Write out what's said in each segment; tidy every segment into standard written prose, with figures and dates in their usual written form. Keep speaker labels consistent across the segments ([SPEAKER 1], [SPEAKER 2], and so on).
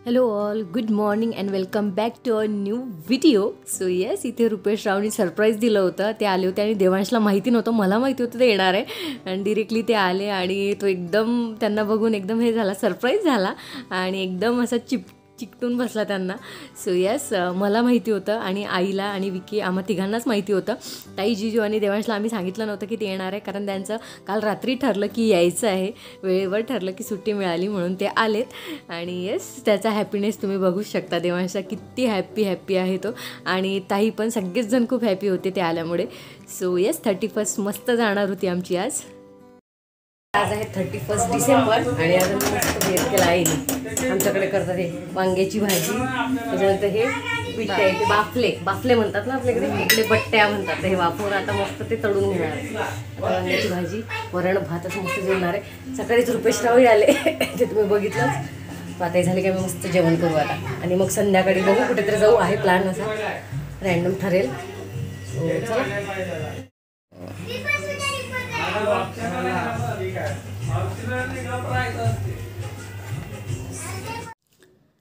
[SPEAKER 1] Hello all, good morning and welcome back to a new video. So yes, इथे Rupesh Rawani surprise दिलं होतं. ते आले होते आणि देवांशला माहिती नव्हतं, मला माहिती होतं ते येणार आहे. आणि डिरेक्टली ते आले आणि तो एकदम त्यांना बघून एकदम हे झाला, सरप्राईज झाला आणि एकदम असा चिकटून बसला त्यांना. सो येस, मला माहिती होतं आणि आईला आणि विकी आम्हा तिघांनाच माहिती होतं. ताई, जीजू आणि देवांशला आम्ही सांगितलं नव्हतं की ते येणार आहे, कारण त्यांचं काल रात्री ठरलं की यायचं आहे, वेळेवर ठरलं की सुट्टी मिळाली म्हणून ते आलेत. आणि येस, त्याचा हॅपीनेस तुम्ही बघू शकता. देवांशला किती हॅपी आहे तो, आणि ताई पण सगळेच जण खूप हॅपी होते ते आल्यामुळे. सो येस, 31st मस्त जाणार होती आमची आज. आज आहे 31 डिसेंबर आणि आज आम्ही मस्त भेट केला आहे. आमच्याकडे करतात हे वांग्याची भाजी, त्याच्यानंतर हे पिठे आहे, ते बाफले म्हणतात ना आपल्याकडे, इकडे बट्ट्या म्हणतात. हे वाफवून आता मस्त ते तळून घेणार आहे. आता वांग्याची भाजी, वरण भातच मस्त जेवणार आहे. सकाळीच रुपेश रावही आले ते तुम्ही बघितलंच. आता झाले की आम्ही मस्त जेवण करू आता, आणि मग संध्याकाळी बघू कुठेतरी जाऊ. आहे प्लॅन असा, रॅन्डम ठरेल. चला.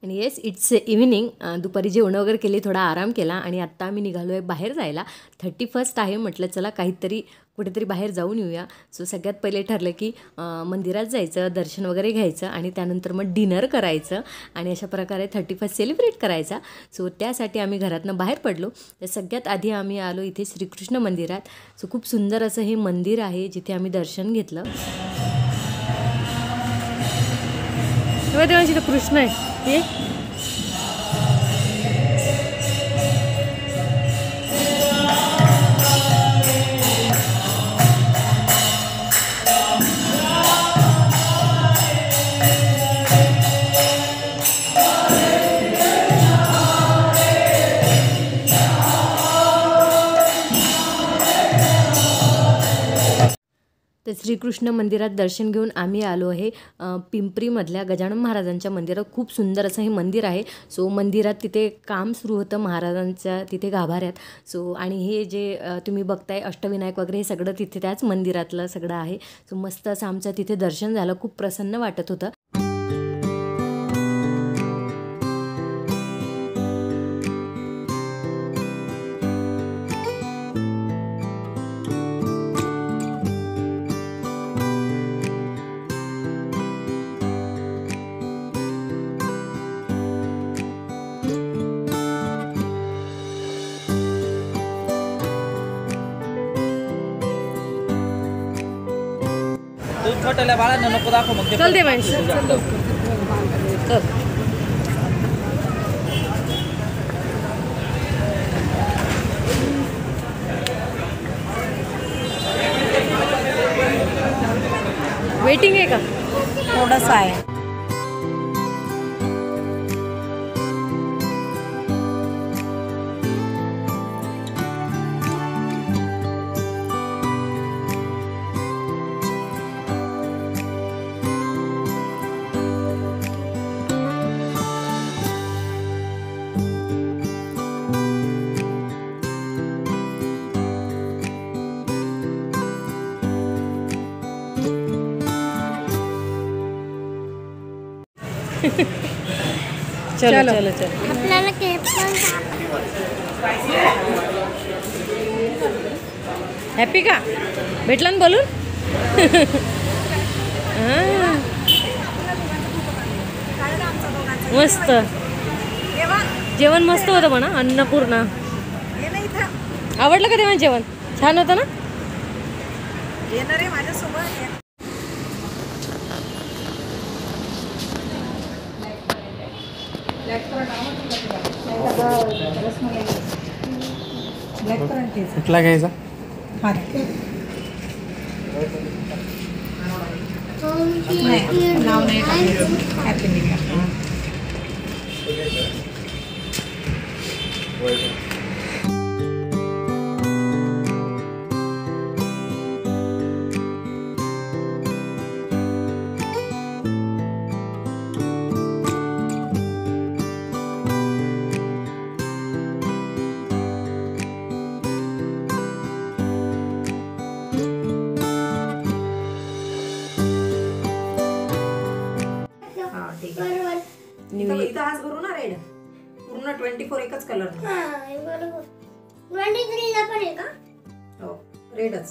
[SPEAKER 1] आणि येस, इट्स इव्हिनिंग. दुपारी जेवण वगैरे केली, थोडा आराम केला आणि आत्ता आम्ही निघालो आहे बाहेर जायला. 31st आहे म्हटलं, चला काहीतरी कुठेतरी बाहेर जाऊन येऊया. सो सगळ्यात पहिले ठरलं की मंदिरात जायचं, दर्शन वगैरे घ्यायचं आणि त्यानंतर मग डिनर करायचं आणि अशा प्रकारे 31st सेलिब्रेट करायचा. सो त्यासाठी आम्ही घरातनं बाहेर पडलो. तर सगळ्यात आधी आम्ही आलो इथे श्रीकृष्ण मंदिरात. सो खूप सुंदर असं हे मंदिर आहे, जिथे आम्ही दर्शन घेतलं. तेव्हा तिथे कृष्ण आहे ते. तर श्रीकृष्ण मंदिरात दर्शन घेऊन आम्ही आलो आहे पिंपरीमधल्या गजानन महाराजांच्या मंदिरात. खूप सुंदर असं हे मंदिर आहे. सो मंदिरात तिथे काम सुरू होतं महाराजांच्या तिथे गाभाऱ्यात. सो आणि हे जे तुम्ही बघताय अष्टविनायक वगैरे, हे सगळं तिथे त्याच मंदिरातलं सगळं आहे. सो मस्त असं आमचं तिथे दर्शन झालं, खूप प्रसन्न वाटत होतं.
[SPEAKER 2] छोट्याला बाळांना नको दाखव मग.
[SPEAKER 1] चल देवांश, चल. वेटिंग आहे का?
[SPEAKER 3] थोडंसं आहे.
[SPEAKER 1] चलो.
[SPEAKER 3] आपल्याला केक पण
[SPEAKER 1] हॅपी का? भेटला ना बोलून? मस्त जेवण मस्त होतं म्हणा. अन्नपूर्णा आवडलं का तेव्हा? जेवण छान होतं ना?
[SPEAKER 3] येणार आहे माझ्यासोबत.
[SPEAKER 2] कुठला घ्यायचा?
[SPEAKER 3] नाव नाही टाकायचं. Happy new year.
[SPEAKER 1] ठीक आहे. न्यू इयर
[SPEAKER 3] इथं हाच भरू ना रेड पूर्ण 24 एकच कलर हो रेडच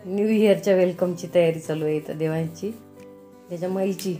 [SPEAKER 1] न्यू इयरच्या वेलकमची तयारी चालू आहे इथं देवांची त्याच्या माईची.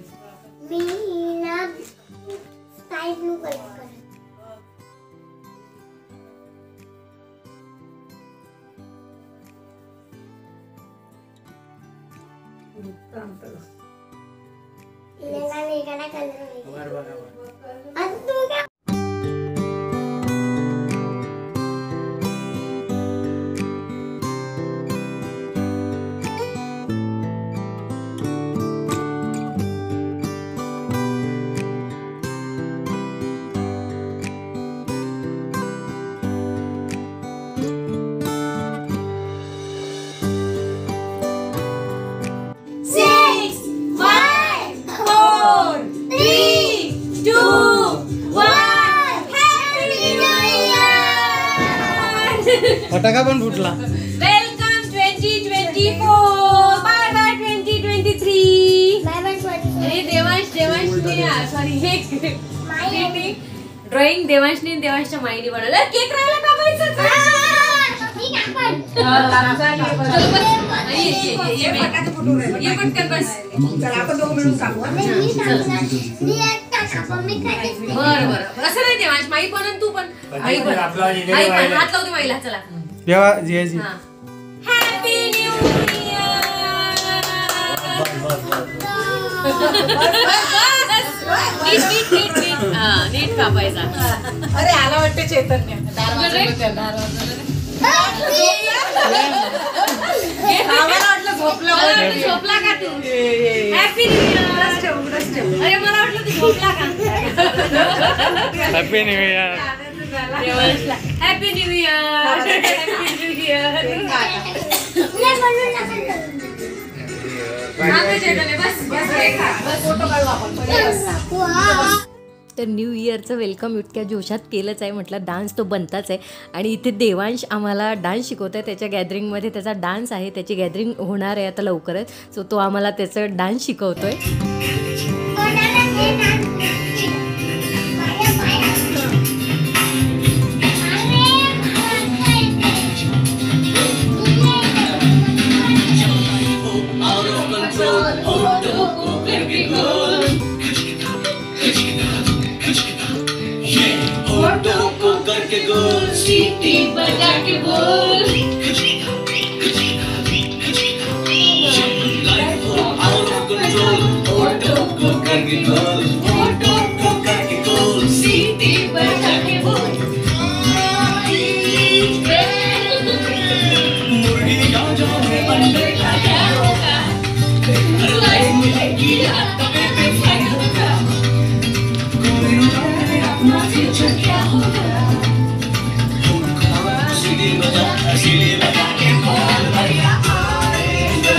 [SPEAKER 2] फटाका पण फुटला.
[SPEAKER 1] वेलकम 2024 बाय बाय 2023 हे देवांशने सॉरी हे ड्रॉइंग देवांशने देवांशच्या माईने बनवलं. केक राहिला कापायचं ये पटकन बस.
[SPEAKER 3] चला आपण दोघं मिळून कापू
[SPEAKER 1] बरं बरं असं नाही देवांश माई पण आणि तू पण आई पण हात लावते माईला. चला
[SPEAKER 2] देवा जियाजी
[SPEAKER 1] हॅपी न्यू इयर. नीट कापायचा.
[SPEAKER 3] अरे आला वाटते चैतन्य
[SPEAKER 1] झोपला का तू. Happy new year. अरे मला वाटलं तू झोपला का.
[SPEAKER 2] Happy new year.
[SPEAKER 1] Happy new year. Happy new year. तर न्यू इयरचं वेलकम इतक्या जोशात केलंच आहे. म्हटलं डान्स तो बनताच आहे. आणि इथे देवांश आम्हाला डान्स शिकवत आहे. त्याच्या गॅदरिंगमध्ये त्याचा डान्स आहे. त्याची गॅदरिंग होणार आहे आता लवकरच. सो तो आम्हाला त्याचं डान्स शिकवतोय.
[SPEAKER 4] करके गोल सीटी बजा के बोल लाइफ हो आउट ऑफ कंट्रोल ऑटो को करके गोल ऑटो को करके गोल सीटी बजा के बोल मुर्गी गांजों में अंडे का क्या होगा लाइफ मिलेगी तबे पे फाइन होगा कोई उठाए अपना फ्यूचर क्या होगा. Silly बजा के बोल भैया आएगा.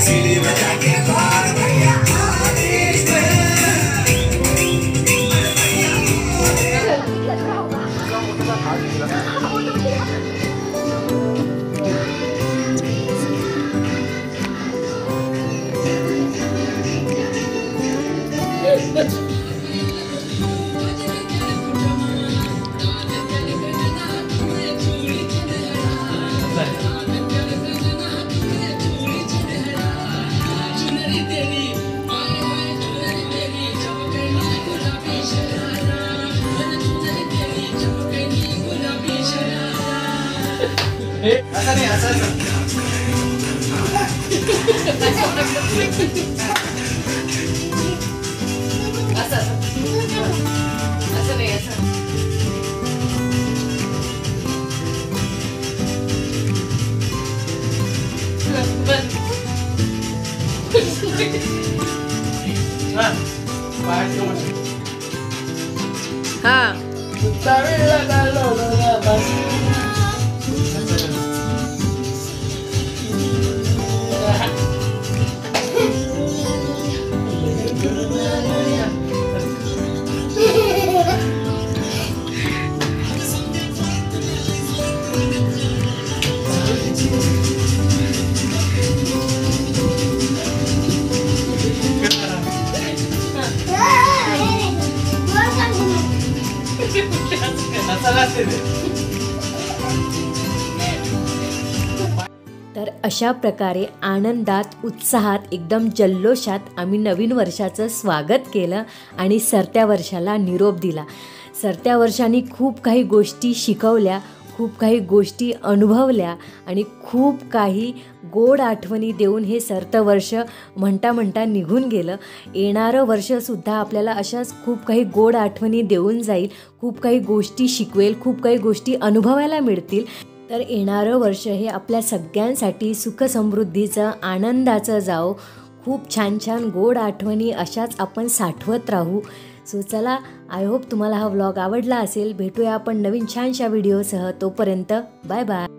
[SPEAKER 4] Silly बजा के बोल भैया आएगा. असं नाही असं
[SPEAKER 1] नाही असं. हा तर अशा प्रकारे आनंदात उत्साहात एकदम जल्लोषात आम्ही नवीन वर्षाचं स्वागत केलं आणि सरत्या वर्षाला निरोप दिला. सरत्या वर्षांनी खूप काही गोष्टी शिकवल्या, खूप काही गोष्टी अनुभवल्या आणि खूप काही गोड आठवणी देऊन हे सरतं वर्ष म्हणता म्हणता निघून गेलं. येणारं वर्षसुद्धा आपल्याला अशाच खूप काही गोड आठवणी देऊन जाईल, खूप काही गोष्टी शिकवेल, खूप काही गोष्टी अनुभवायला मिळतील. तर येणारं वर्ष हे आपल्या सगळ्यांसाठी सुखसमृद्धीचं आनंदाचं जावो. खूप छान छान गोड आठवणी अशाच आपण साठवत राहू. सो चला, आय होप तुम्हाला हा व्लॉग आवडला असेल. भेटूया आपण नवीन छानशा व्हिडिओसह. तोपर्यंत बाय बाय.